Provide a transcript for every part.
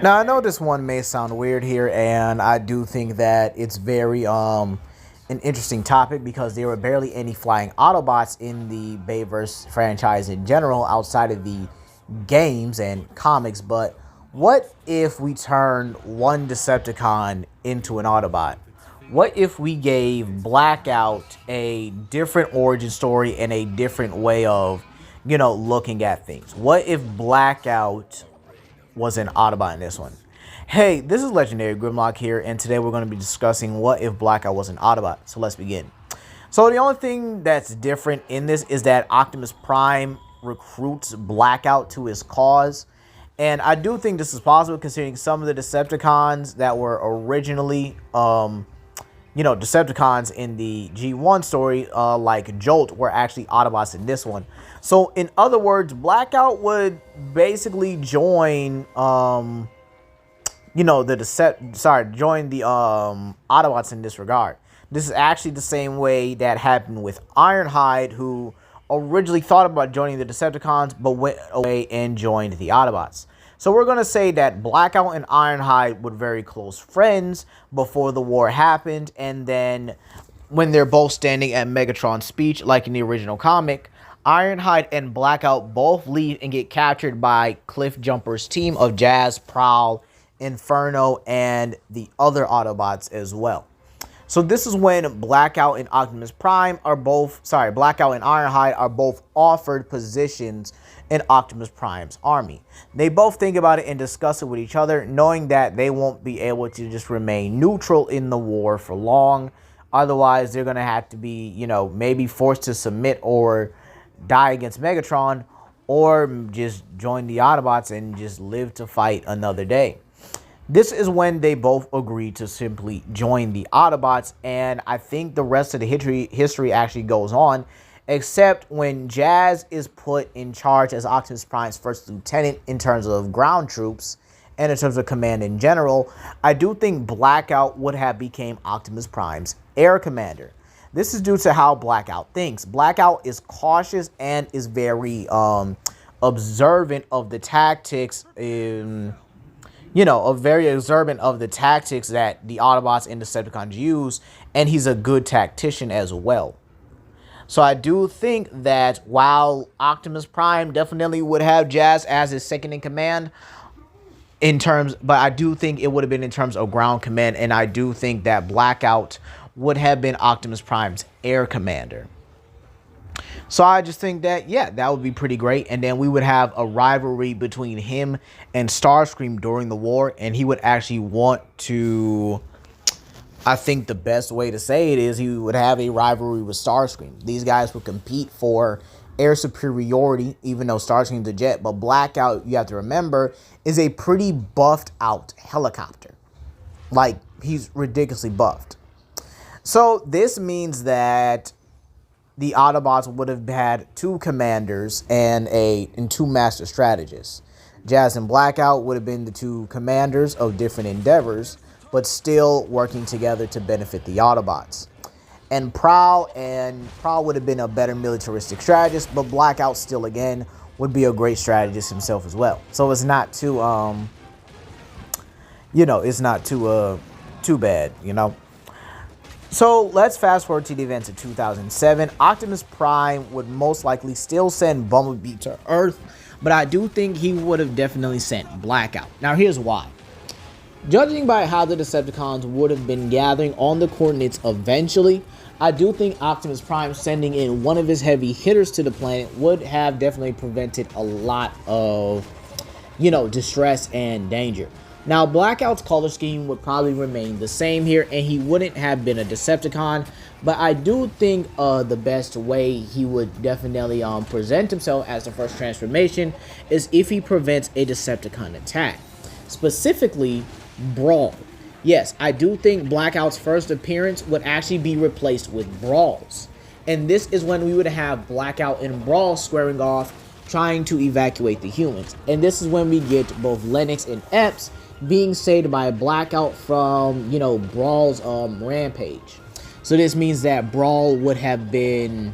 Now I know this one may sound weird here, and I do think that it's very an interesting topic because there were barely any flying Autobots in the Bayverse franchise in general outside of the games and comics. But what if we turned one Decepticon into an Autobot? What if we gave Blackout a different origin story and a different way of, looking at things? What if Blackout was an Autobot in this one? Hey, this is Legendary Grimlock here, and today we're going to be discussing what if Blackout was an Autobot. So let's begin. So the only thing that's different in this is that Optimus Prime recruits Blackout to his cause. And I do think this is possible considering some of the Decepticons that were originally, Decepticons in the G1 story, like Jolt, were actually Autobots in this one. So in other words, Blackout would basically join, join the Autobots in this regard. This is actually the same way that happened with Ironhide, who originally thought about joining the Decepticons, but went away and joined the Autobots. So we're going to say that Blackout and Ironhide were very close friends before the war happened, and then when they're both standing at Megatron's speech, like in the original comic, Ironhide and Blackout both leave and get captured by Cliffjumper's team of Jazz, Prowl, Inferno, and the other Autobots as well. So this is when Blackout and Optimus Prime are Blackout and Ironhide are both offered positions in Optimus Prime's army. They both think about it and discuss it with each other, knowing that they won't be able to just remain neutral in the war for long. Otherwise, they're going to have to be, maybe forced to submit or die against Megatron, or just join the Autobots and just live to fight another day. This is when they both agree to simply join the Autobots, and I think the rest of the history actually goes on, except when Jazz is put in charge as Optimus Prime's first lieutenant in terms of ground troops and in terms of command in general. I do think Blackout would have become Optimus Prime's air commander. This is due to how Blackout thinks. Blackout is cautious and is very observant of the tactics very observant of the tactics that the Autobots and Decepticons use, and he's a good tactician as well. So I do think that while Optimus Prime definitely would have Jazz as his second in command, but I do think it would have been in terms of ground command, and I do think that Blackout would have been Optimus Prime's air commander. So I just think that, yeah, that would be pretty great. And then we would have a rivalry between him and Starscream during the war. And he would actually want to, I think the best way to say it is he would have a rivalry with Starscream. These guys would compete for air superiority, even though Starscream's a jet. But Blackout, you have to remember, is a pretty buffed out helicopter. Like, he's ridiculously buffed. So this means that the Autobots would have had two commanders and two master strategists. Jazz and Blackout would have been the two commanders of different endeavors, but still working together to benefit the Autobots. And Prowl would have been a better militaristic strategist, but Blackout still again would be a great strategist himself as well. So it's not too it's not too bad, So let's fast forward to the events of 2007. Optimus Prime would most likely still send Bumblebee to Earth, but I do think he would have definitely sent Blackout. Now here's why. Judging by how the Decepticons would have been gathering on the coordinates eventually, I do think Optimus Prime sending in one of his heavy hitters to the planet would have definitely prevented a lot of, distress and danger. Now, Blackout's color scheme would probably remain the same here, and he wouldn't have been a Decepticon, but I do think the best way he would definitely present himself as the first transformation is if he prevents a Decepticon attack. Specifically, Brawl. Yes, I do think Blackout's first appearance would actually be replaced with Brawls. And this is when we would have Blackout and Brawl squaring off, trying to evacuate the humans. And this is when we get both Lennox and Epps being saved by Blackout from, Brawl's rampage. So this means that Brawl would have been,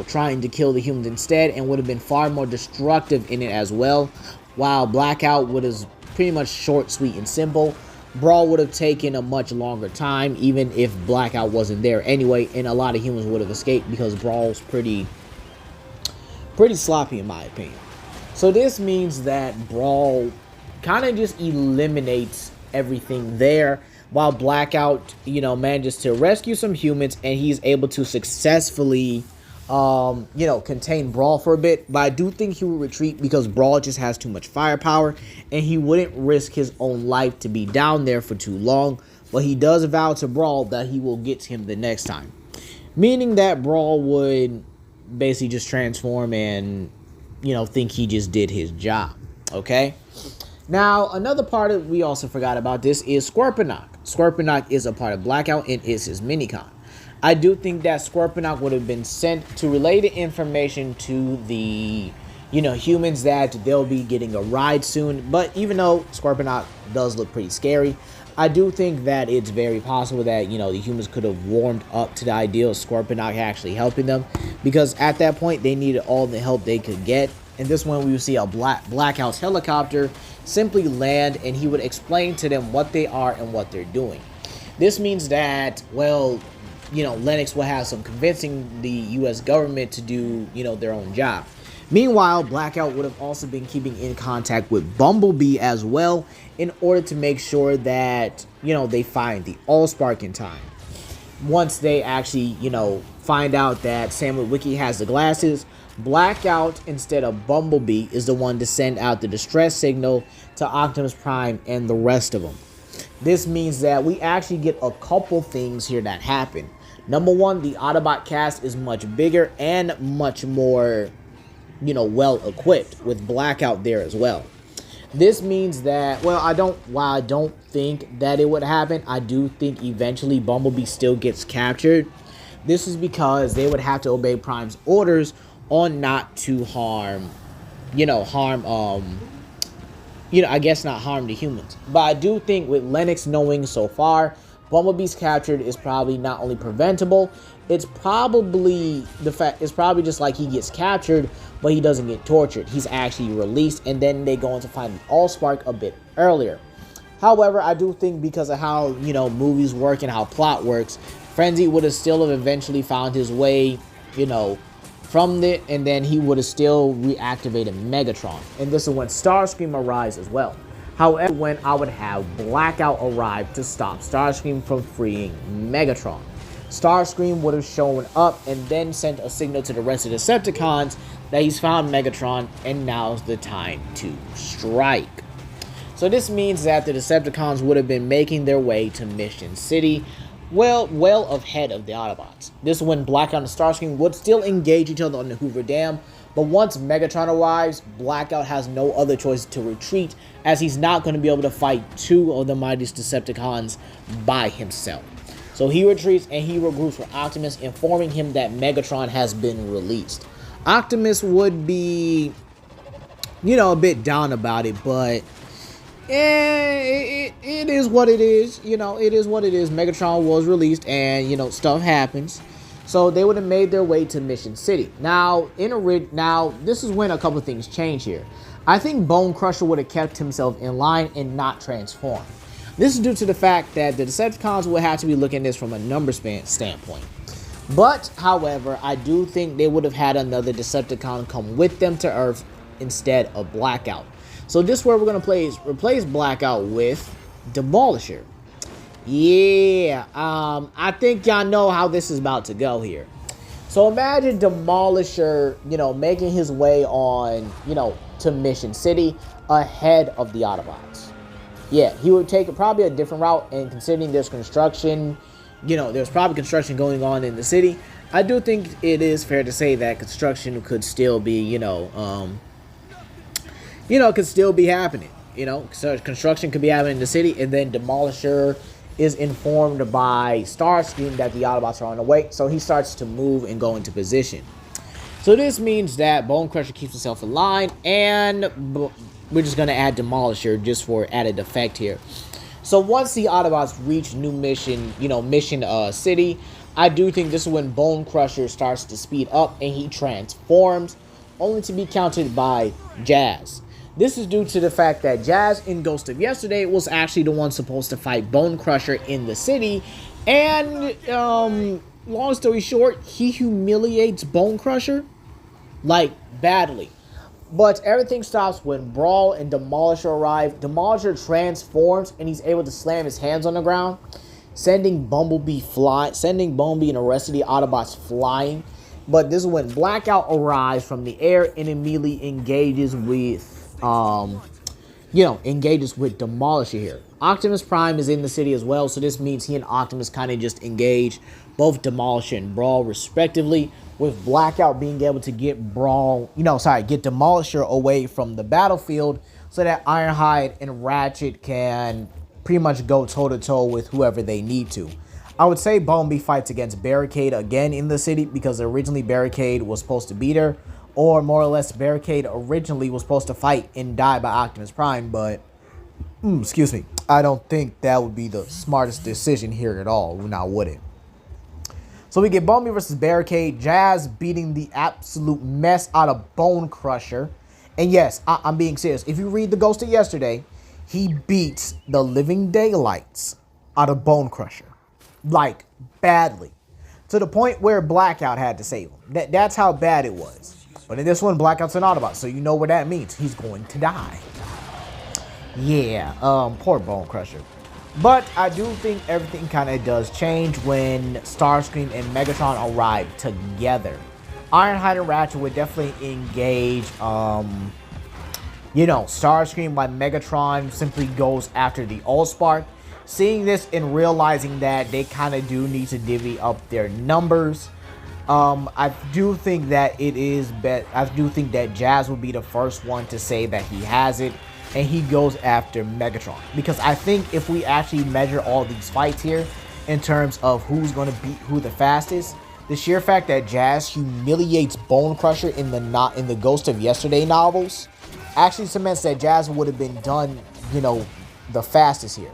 trying to kill the humans instead and would have been far more destructive in it as well, while Blackout would have pretty much short, sweet, and simple. Brawl would have taken a much longer time, even if Blackout wasn't there anyway, and a lot of humans would have escaped because Brawl's pretty sloppy in my opinion. So this means that Brawl kind of just eliminates everything there, while Blackout, manages to rescue some humans, and he's able to successfully contain Brawl for a bit. But I do think he will retreat because Brawl just has too much firepower, and he wouldn't risk his own life to be down there for too long. But he does vow to Brawl that he will get him the next time, meaning that Brawl would basically just transform and think he just did his job. Okay, now another part that we also forgot about this is Scorponok. Scorponok is a part of Blackout and is his minicon. I do think that Scorponok would have been sent to relay the information to the, humans that they'll be getting a ride soon. But even though Scorponok does look pretty scary, I do think that it's very possible that, the humans could have warmed up to the idea of Scorponok actually helping them. Because at that point, they needed all the help they could get. And this one, we will see a Blackout's helicopter simply land, and he would explain to them what they are and what they're doing. This means that, well, Lennox will have some convincing the U.S. government to do, their own job. Meanwhile, Blackout would have also been keeping in contact with Bumblebee as well in order to make sure that, they find the Allspark in time. Once they actually, find out that Sam Witwicky has the glasses, Blackout, instead of Bumblebee, is the one to send out the distress signal to Optimus Prime and the rest of them. This means that we actually get a couple things here that happen. Number one, the Autobot cast is much bigger and much more, well equipped, with Blackout there as well. This means that, while I don't think that it would happen, I do think eventually Bumblebee still gets captured. This is because they would have to obey Prime's orders on not to harm, I guess not harm the humans. But I do think with Lennox knowing so far, Bumblebee's captured is probably not only preventable, it's probably just like he gets captured, but he doesn't get tortured. He's actually released, and then they go on to find the Allspark a bit earlier. However, I do think because of how, movies work and how plot works, Frenzy would have still eventually found his way, from it, and then he would have still reactivated Megatron. And this is when Starscream arrives as well. However, when I would have Blackout arrive to stop Starscream from freeing Megatron. Starscream would have shown up and then sent a signal to the rest of the Decepticons that he's found Megatron and now's the time to strike. So this means that the Decepticons would have been making their way to Mission City, well ahead of the Autobots. This is when Blackout and Starscream would still engage each other on the Hoover Dam, but once Megatron arrives, Blackout has no other choice to retreat, as he's not going to be able to fight two of the mightiest Decepticons by himself. So he retreats and he regroups with Optimus, informing him that Megatron has been released. Optimus would be, a bit down about it, but it is what it is. It is what it is. Megatron was released, and stuff happens. So they would have made their way to Mission City. Now, this is when a couple of things change here. I think Bone Crusher would have kept himself in line and not transformed. This is due to the fact that the Decepticons will have to be looking at this from a number standpoint. But, however, I do think they would have had another Decepticon come with them to Earth instead of Blackout. So this is where we're going to replace Blackout with Demolisher. Yeah, I think y'all know how this is about to go here. So imagine Demolisher, making his way on, to Mission City ahead of the Autobots. Yeah, he would take probably a different route, and considering there's construction, there's probably construction going on in the city, I do think it is fair to say that construction could still be, could still be happening. So construction could be happening in the city, and then Demolisher is informed by Starscream that the Autobots are on the way, so he starts to move and go into position. So this means that Bone Crusher keeps himself in line, and we're just going to add Demolisher just for added effect here. So once the Autobots reach new mission, Mission City, I do think this is when Bone Crusher starts to speed up and he transforms, only to be countered by Jazz. This is due to the fact that Jazz in Ghost of Yesterday was actually the one supposed to fight Bone Crusher in the city. And, long story short, he humiliates Bone Crusher, like, badly. But everything stops when Brawl and Demolisher arrive. Demolisher transforms and he's able to slam his hands on the ground, sending Bumblebee and the rest of the Autobots flying. But this is when Blackout arrives from the air and immediately engages with Demolisher here. Optimus Prime is in the city as well, so this means he and Optimus kind of just engage both Demolisher and Brawl respectively, with Blackout being able to get Demolisher away from the battlefield so that Ironhide and Ratchet can pretty much go toe-to-toe with whoever they need to. I would say Bumblebee fights against Barricade again in the city because originally Barricade was supposed to beat her, or more or less Barricade originally was supposed to fight and die by Optimus Prime, but I don't think that would be the smartest decision here at all. Now, would it? So we get Bumblebee versus Barricade, Jazz beating the absolute mess out of Bone Crusher. And yes, I'm being serious. If you read the Ghost of Yesterday, he beats the living daylights out of Bone Crusher. Like, badly. To the point where Blackout had to save him. That's how bad it was. But in this one, Blackout's an Autobot, so you know what that means. He's going to die. Yeah, poor Bone Crusher. But I do think everything kind of does change when Starscream and Megatron arrive together. Ironhide and Ratchet would definitely engage, Starscream, while Megatron simply goes after the Allspark. Seeing this and realizing that they kind of do need to divvy up their numbers, I do think that Jazz will be the first one to say that he has it, and he goes after Megatron. Because I think if we actually measure all these fights here in terms of who's going to beat who the fastest, the sheer fact that Jazz humiliates Bone Crusher in the Ghost of Yesterday novels actually cements that Jazz would have been done, the fastest here.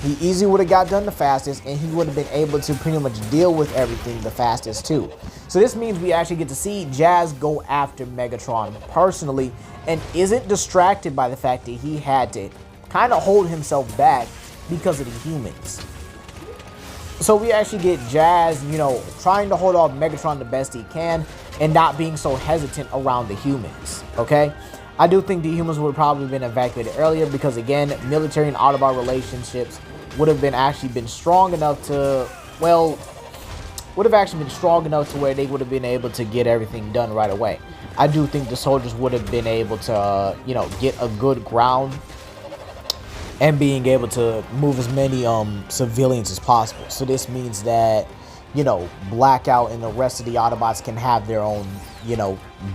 He easily would have got done the fastest, and he would have been able to pretty much deal with everything the fastest too. So this means we actually get to see Jazz go after Megatron personally, and isn't distracted by the fact that he had to kind of hold himself back because of the humans. So we actually get Jazz, trying to hold off Megatron the best he can and not being so hesitant around the humans, okay? I do think the humans would have probably been evacuated earlier because, again, military and Autobot relationships would have been strong enough to, where they would have been able to get everything done right away. I do think the soldiers would have been able to, get a good ground and being able to move as many civilians as possible. So this means that, Blackout and the rest of the Autobots can have their own,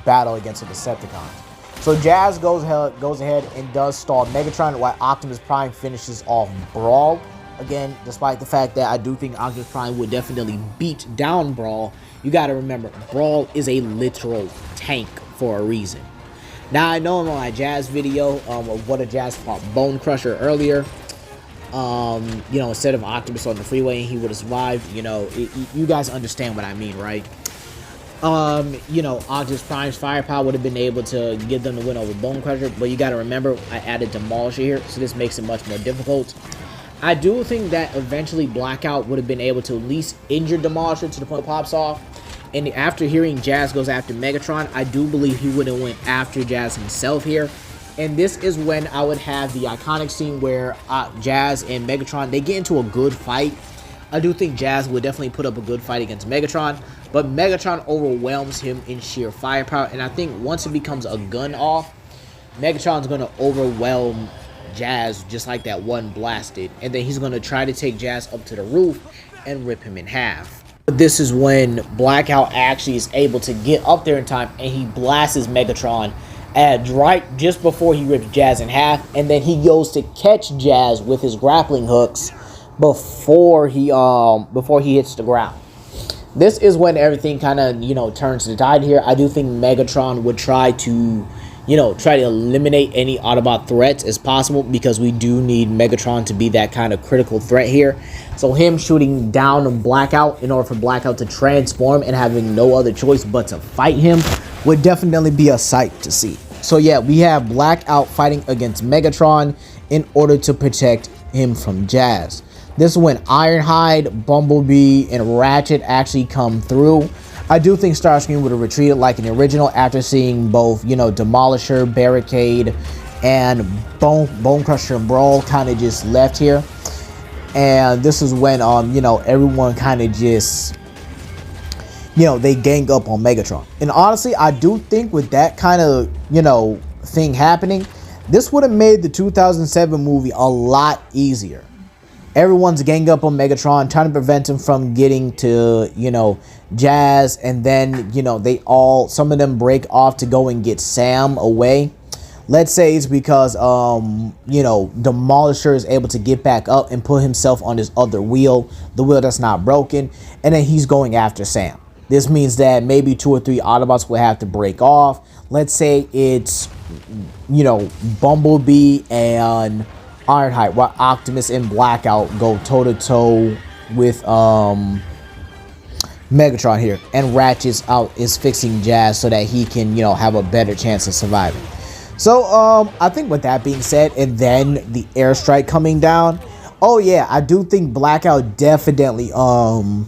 battle against the Decepticons. So Jazz goes ahead and does stall Megatron while Optimus Prime finishes off Brawl. Again, despite the fact that I do think Optimus Prime would definitely beat down Brawl, you got to remember, Brawl is a literal tank for a reason. Now, I know in my Jazz video of what a Jazz fought Bone Crusher earlier, instead of Optimus on the freeway, he would have survived. You guys understand what I mean, right? Optimus Prime's firepower would have been able to give them the win over Bone Crusher, but you got to remember, I added Demolisher here, so this makes it much more difficult. I do think that eventually Blackout would have been able to at least injure Demolisher to the point it pops off, and after hearing Jazz goes after Megatron, I do believe he would have went after Jazz himself here, and this is when I would have the iconic scene where Jazz and Megatron, they get into a good fight. I do think Jazz would definitely put up a good fight against Megatron, but Megatron overwhelms him in sheer firepower, and I think once it becomes a gun-off, Megatron's going to overwhelm Jazz just like that one blast did, and then he's going to try to take Jazz up to the roof and rip him in half. This is when Blackout actually is able to get up there in time, and he blasts Megatron right just before he rips Jazz in half, and then he goes to catch Jazz with his grappling hooks before he hits the ground. This is when everything kind of, turns to the tide here. I do think Megatron would try to eliminate any Autobot threats as possible, because we do need Megatron to be that kind of critical threat here. So him shooting down Blackout in order for Blackout to transform and having no other choice but to fight him would definitely be a sight to see. So yeah, we have Blackout fighting against Megatron in order to protect him from Jazz. This is when Ironhide, Bumblebee, and Ratchet actually come through. I do think Starscream would have retreated like in the original after seeing both, you know, Demolisher, Barricade, and Bone Crusher and Brawl kind of just left here. And this is when, you know, everyone kind of just, you know, they gang up on Megatron. And honestly, I do think with that kind of, you know, thing happening, this would have made the 2007 movie a lot easier. Everyone's gang up on Megatron, trying to prevent him from getting to, you know, Jazz. And then, you know, some of them break off to go and get Sam away. Let's say it's because, you know, Demolisher is able to get back up and put himself on his other wheel, the wheel that's not broken, and then he's going after Sam. This means that maybe 2 or 3 Autobots will have to break off. Let's say it's, you know, Bumblebee and Ironhide, while Optimus and Blackout go toe-to-toe with Megatron here. And Ratchet's out is fixing Jazz so that he can, you know, have a better chance of surviving. So, I think with that being said, and then the airstrike coming down, oh yeah, I do think Blackout definitely, holds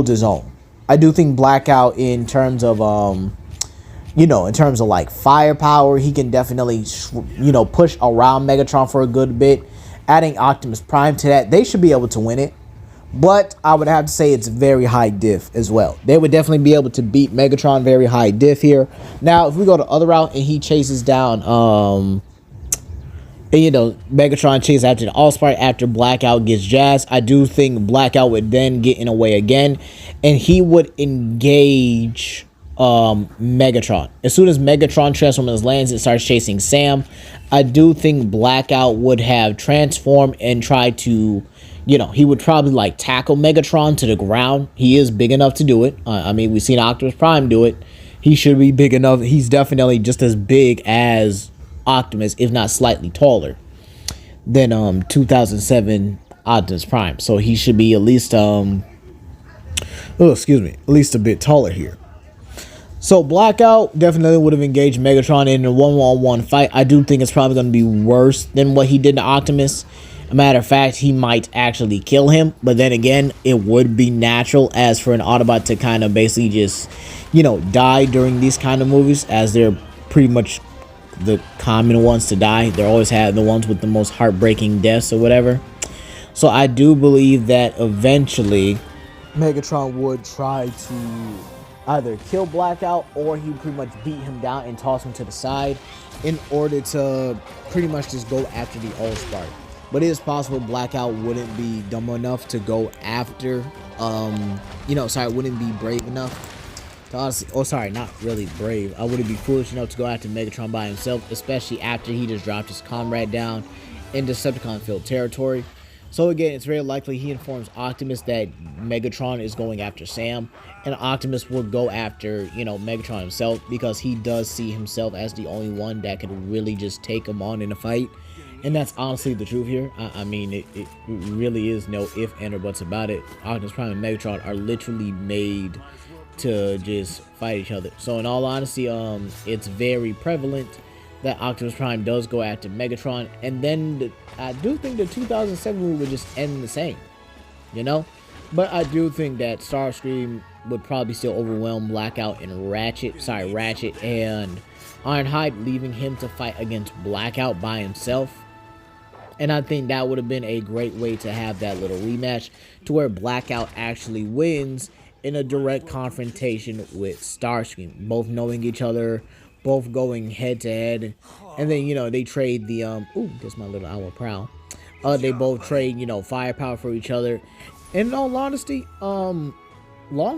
his own. I do think Blackout in terms of, you know, in terms of like firepower, he can definitely, you know, push around Megatron for a good bit. Adding Optimus Prime to that, they should be able to win it. But I would have to say it's very high diff as well. They would definitely be able to beat Megatron very high diff here. Now, if we go the other route and he chases down, and, you know, Megatron chases after the Allspark after Blackout gets Jazz, I do think Blackout would then get in a way again, and he would engage Megatron. As soon as Megatron transforms lands and starts chasing Sam, I do think Blackout would have transformed and tried to, you know, he would probably like tackle Megatron to the ground. He is big enough to do it. I mean, we've seen Optimus Prime do it. He should be big enough. He's definitely just as big as Optimus, if not slightly taller than 2007 Optimus Prime. So he should be at least at least a bit taller here. So Blackout definitely would have engaged Megatron in a one-on-one fight. I do think it's probably going to be worse than what he did to Optimus. A matter of fact, he might actually kill him. But then again, it would be natural as for an Autobot to kind of basically just, you know, die during these kind of movies, as they're pretty much the common ones to die. They're always have the ones with the most heartbreaking deaths or whatever. So I do believe that eventually Megatron would try to either kill Blackout or he pretty much beat him down and toss him to the side in order to pretty much just go after the Allspark. But it is possible Blackout wouldn't be dumb enough to go after, wouldn't be brave enough to honestly, not really brave. I wouldn't be foolish enough to go after Megatron by himself, especially after he just dropped his comrade down in Decepticon-filled territory. So again, it's very likely he informs Optimus that Megatron is going after Sam, and Optimus will go after, you know, Megatron himself, because he does see himself as the only one that could really just take him on in a fight. And that's honestly the truth here. I mean, it really is no if, and, or buts about it. Optimus Prime and Megatron are literally made to just fight each other. So in all honesty, it's very prevalent that Optimus Prime does go after Megatron, and then I do think the 2007 movie would just end the same, you know. But I do think that Starscream would probably still overwhelm Blackout and Ratchet and Ironhide, leaving him to fight against Blackout by himself. And I think that would have been a great way to have that little rematch, to where Blackout actually wins in a direct confrontation with Starscream, both knowing each other, both going head to head. And then, you know, they trade the there's my little owl prowl. They both trade, you know, firepower for each other. And in all honesty, long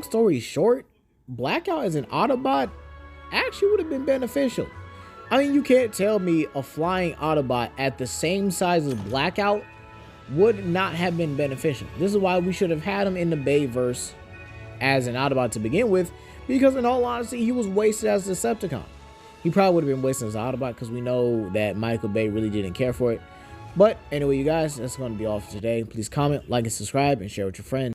story short, Blackout as an Autobot actually would have been beneficial. I mean, you can't tell me a flying Autobot at the same size as Blackout would not have been beneficial. This is why we should have had him in the Bayverse as an Autobot to begin with, because in all honesty, he was wasted as a Decepticon. He probably would have been wasted as an Autobot, because we know that Michael Bay really didn't care for it. But anyway, you guys, that's going to be all for today. Please comment, like, and subscribe, and share with your friends.